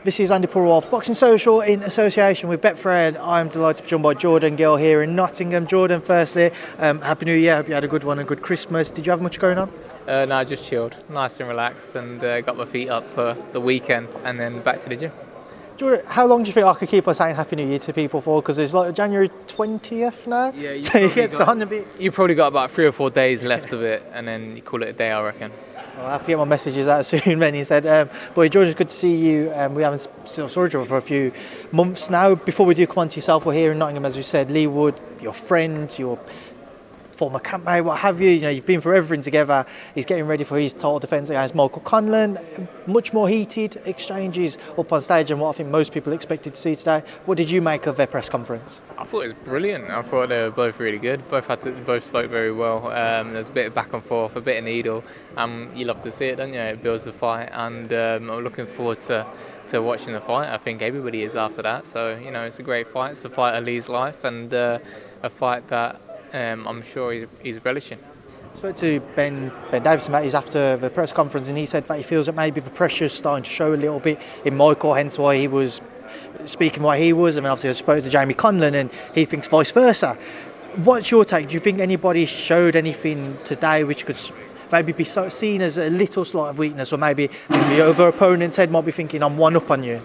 This is Andi Purewal for Boxing Social in association with Betfred. I'm delighted to be joined by Jordan Gill here in Nottingham. Jordan, firstly, Happy New Year. Hope you had a good one, a good Christmas. Did you have much going on? No, I just chilled, nice and relaxed, and got my feet up for the weekend, and then back to the gym. Jordan, how long do you think I could keep on saying Happy New Year to people for? Because it's like January 20th now. Yeah, so you get on a bit. You probably got about 3 or 4 days left of it, and then you call it a day, I reckon. Well, I have to get my messages out soon. Then he said, "Boy, Jordan, it's good to see you. We haven't saw each other for a few months now. Before we do come on to yourself, we're here in Nottingham, as we said. Leigh Wood, your friend, your former campmate, what have you. You know, you've been through everything together. He's getting ready for his title defence against Michael Conlan. Much more heated exchanges up on stage than what I think most people expected to see today. What did you make of their press conference? I thought it was brilliant. I thought they were both really good. Both spoke very well. There's a bit of back and forth, a bit of needle. You love to see it, don't you? It builds the fight, and I'm looking forward to watching the fight. I think everybody is after that. So, you know, it's a great fight. It's a fight of Leigh's life, and a fight that I'm sure he's relishing. I spoke to Ben Davison about his after the press conference, and he said that he feels that maybe the pressure's starting to show a little bit in Michael, hence why he was speaking why he was. I mean, obviously I spoke to Jamie Conlan, and he thinks vice versa. What's your take? Do you think anybody showed anything today which could maybe be seen as a little slight of weakness, or maybe the other opponent's head might be thinking, I'm one up on you?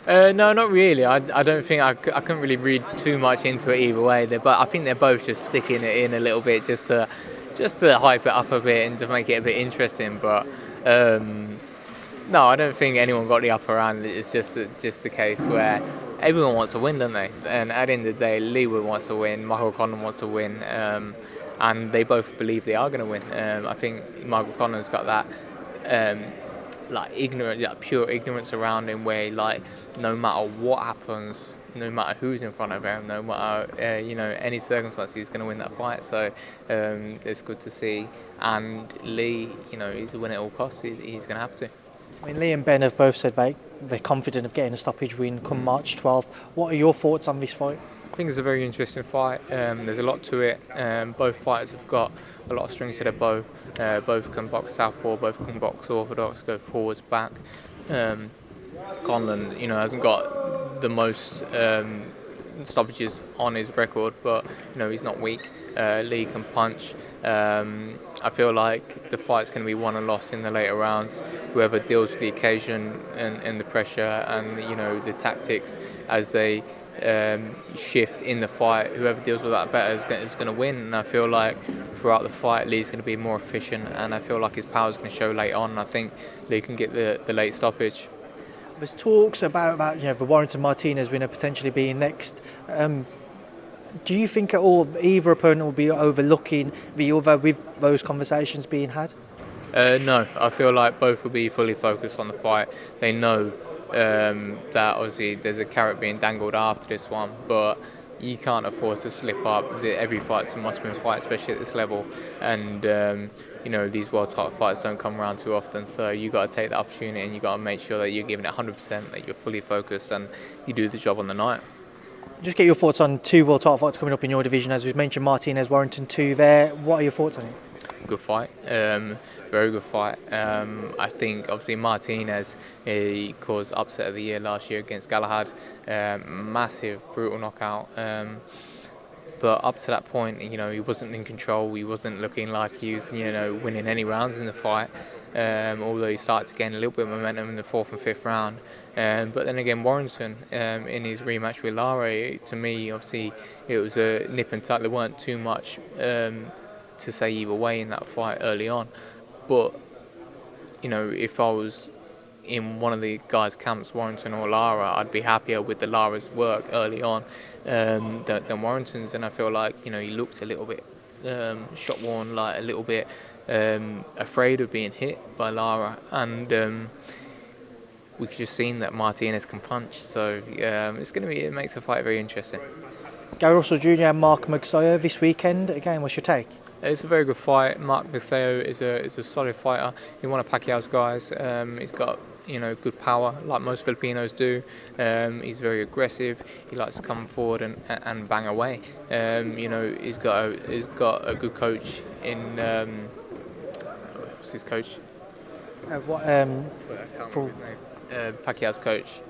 No, not really. I don't think I couldn't really read too much into it either way. But I think they're both just sticking it in a little bit just to hype it up a bit and to make it a bit interesting. But no, I don't think anyone got the upper hand. It's just the case where everyone wants to win, don't they? And at the end of the day, Leigh Wood wants to win, Michael Conlan wants to win, and they both believe they are going to win. I think Michael Conlan's got that pure ignorance around him, where no matter what happens, no matter who's in front of him, no matter any circumstance, he's going to win that fight. So it's good to see. And Leigh, he's a win at all costs. He's going to have to. I mean, Leigh and Ben have both said they're confident of getting a stoppage win come March 12th. What are your thoughts on this fight? I think it's a very interesting fight. There's a lot to it. Both fighters have got a lot of strings to their bow. Both can box southpaw, both can box orthodox, go forwards, back. Conlan, hasn't got the most stoppages on his record, but he's not weak. Leigh can punch. I feel like the fight's going to be won and lost in the later rounds. Whoever deals with the occasion and the pressure and the tactics as they shift in the fight, whoever deals with that better is going to win. And I feel like throughout the fight, Leigh's going to be more efficient, and I feel like his power is going to show late on. I think Leigh can get the late stoppage. There's talks about the Warrington Martinez winner potentially being next. Do you think at all either opponent will be overlooking the other with those conversations being had? No, I feel like both will be fully focused on the fight. They know that obviously there's a carrot being dangled after this one, but you can't afford to slip up. Every fight's a must-win fight, especially at this level. And these world title fights don't come around too often, so you got to take the opportunity and you got to make sure that you're giving it 100%, that you're fully focused and you do the job on the night. Just get your thoughts on 2 world title fights coming up in your division, as we've mentioned, Martinez, Warrington 2 there. What are your thoughts on it? Good fight, very good fight. I think obviously Martinez, he caused upset of the year last year against Galahad, massive, brutal knockout. But up to that point, he wasn't in control. He wasn't looking like he was, winning any rounds in the fight. Although he started to gain a little bit of momentum in the 4th and 5th round. But then again, Warrington, in his rematch with Lowe, to me, obviously, it was a nip and tuck. There weren't too much to say either way in that fight early on. But, if I was in one of the guys' camps, Warrington or Lara, I'd be happier with the Lara's work early on than Warrington's. And I feel like, he looked a little bit shot-worn, like a little bit afraid of being hit by Lara. And we could just seen that Martinez can punch. So it makes the fight very interesting. Gary Russell Jr. and Mark Magsayo this weekend. Again, what's your take? It's a very good fight. Mark Magsayo is a solid fighter. He's one of Pacquiao's guys. He's got good power, like most Filipinos do. He's very aggressive. He likes to come forward and bang away. He's got a good coach in. What's his coach? What? I can't remember his name. Pacquiao's coach.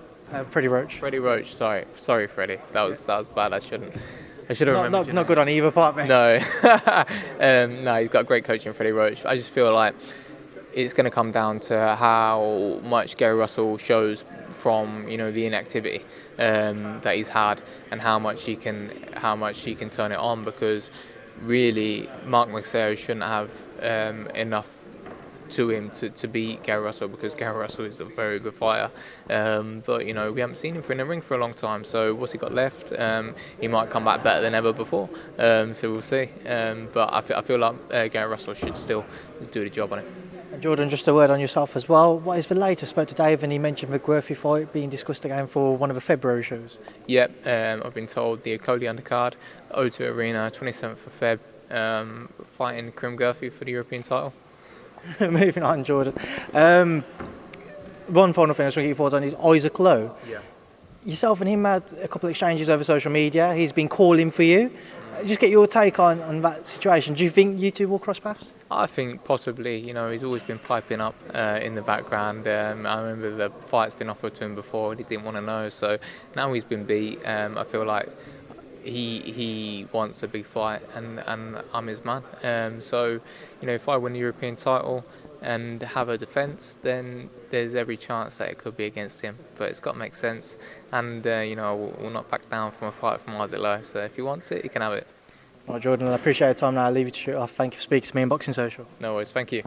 Freddie Roach. Freddie Roach. Sorry, Freddie. That was bad. I should have remembered. Not good on either part, mate. No, no, he's got great coaching, Freddie Roach. I just feel like it's going to come down to how much Gary Russell shows from the inactivity that he's had, and how much he can turn it on. Because really, Mark McSayer shouldn't have enough to him to beat Gary Russell, because Gary Russell is a very good fighter. But we haven't seen him in the ring for a long time. So what's he got left? He might come back better than ever before. So we'll see. But I feel like Gary Russell should still do the job on it. And Jordan, just a word on yourself as well. What is the latest? Spoke to Dave and he mentioned the Guerfi fight being discussed again for one of the February shows. Yep, I've been told the Okoli undercard, O2 Arena, 27th of Feb, fighting Guerfi for the European title. Moving on, Jordan. One final thing I just want to get your thoughts on is Isaac Lowe. Yeah. Yourself and him had a couple of exchanges over social media. He's been calling for you. Just get your take on that situation. Do you think you two will cross paths? I think possibly. He's always been piping up in the background. I remember the fight's been offered to him before and he didn't want to know. So now he's been beat. I feel like he wants a big fight, and I'm his man. So if I win the European title and have a defence, then there's every chance that it could be against him. But it's got to make sense, and we'll not back down from a fight from Isaac Lowe. So if he wants it, he can have it. Well, Jordan, I appreciate your time now. I'll leave you to shoot off. Thank you for speaking to me in Boxing Social. No worries, thank you.